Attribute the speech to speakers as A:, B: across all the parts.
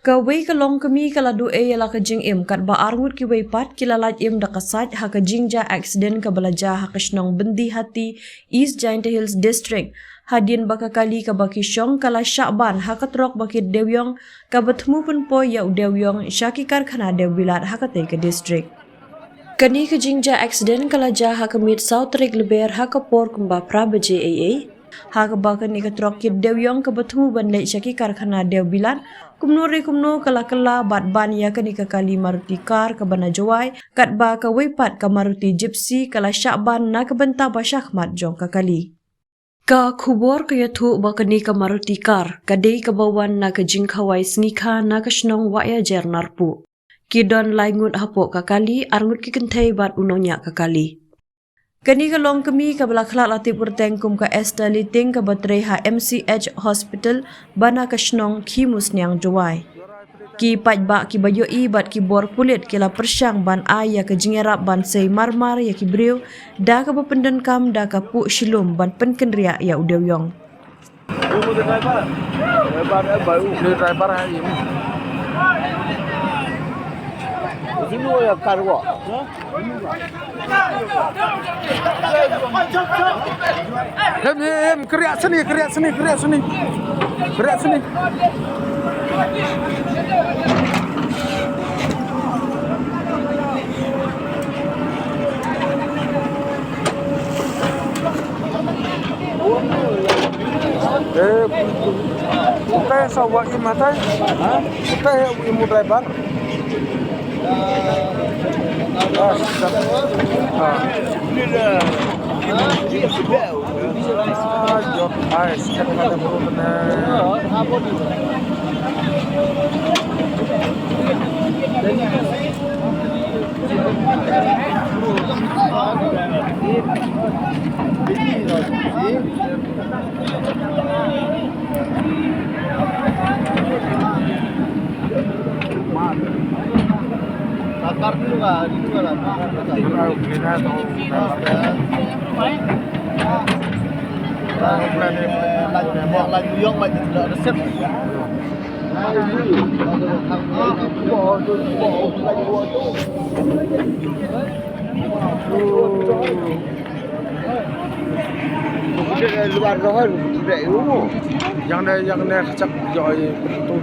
A: Kawai kalong kami kaladu yala kajing im kat ba arngut ki pat kilalat im da kasaj ha kajing ja accident ka balaja ha kashnong bendi hati East Giant Hills District hadin baka kali ka baki syong kala Syakban ha katrok baki Dewyong ka betemu pun po ya Dewyong syakikar khana Dewilat ha katai ka district. Kani kajing ja accident kala ja ha kamit South Rig leber ha kapor kumba prabaje AA ha ka baka ni katrok ki Dewyong ka betemu banlai syakikar khana Dewilat kumno kala bat ban ya kani kali Maruti car ka bana jawai kat ba ka wepat ka Maruti Gypsy kala Syakban na ka benta ba Syakmat jong ka kali. Ka khubor ka yathu ba kani ka Maruti car kadai ka bawan na ka jingkhawai sngikha na ka shnong waya jernarpu. Kidon laingut hapo ka kali arngut ki kenthai bat unonya ka kali. Kani kalong kami ka balakhlak latip urtengkum ka Esther Liting ka batray ha MCH Hospital bana ka shnong ki musnyang jawai. Ki pajba ki bayo i bat ki bor kulit kila persyang ban ay ya ka jingerap ban say marmar ya ki briw da ka bapendan kam da ka pu shilum ban penkenria ya Dewyong.
B: Sino ya kargo? Keriak sini. Kita sawa imatai, kita imu driver. Bakar dulu nggak? Itu nggak lah. Lagi yang banyak tidak resep. Luar rohan tidak ilmu. Yang dah kacak joy betul.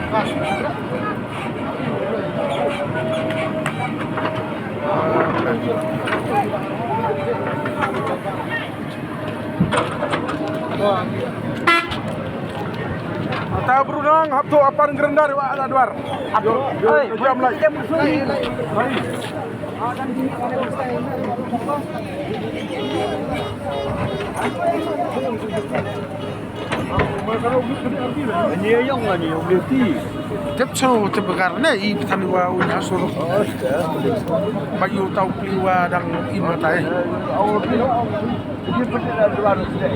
B: Kas. Tahu berudang, haptu apa gerendar wa adwar. Jam lagi. Ini yang mana yang beauty? Tepso tebekar na I taniwa unya suruh. Bagi tahu kliwa dan imatai. Ini pada luar sudah.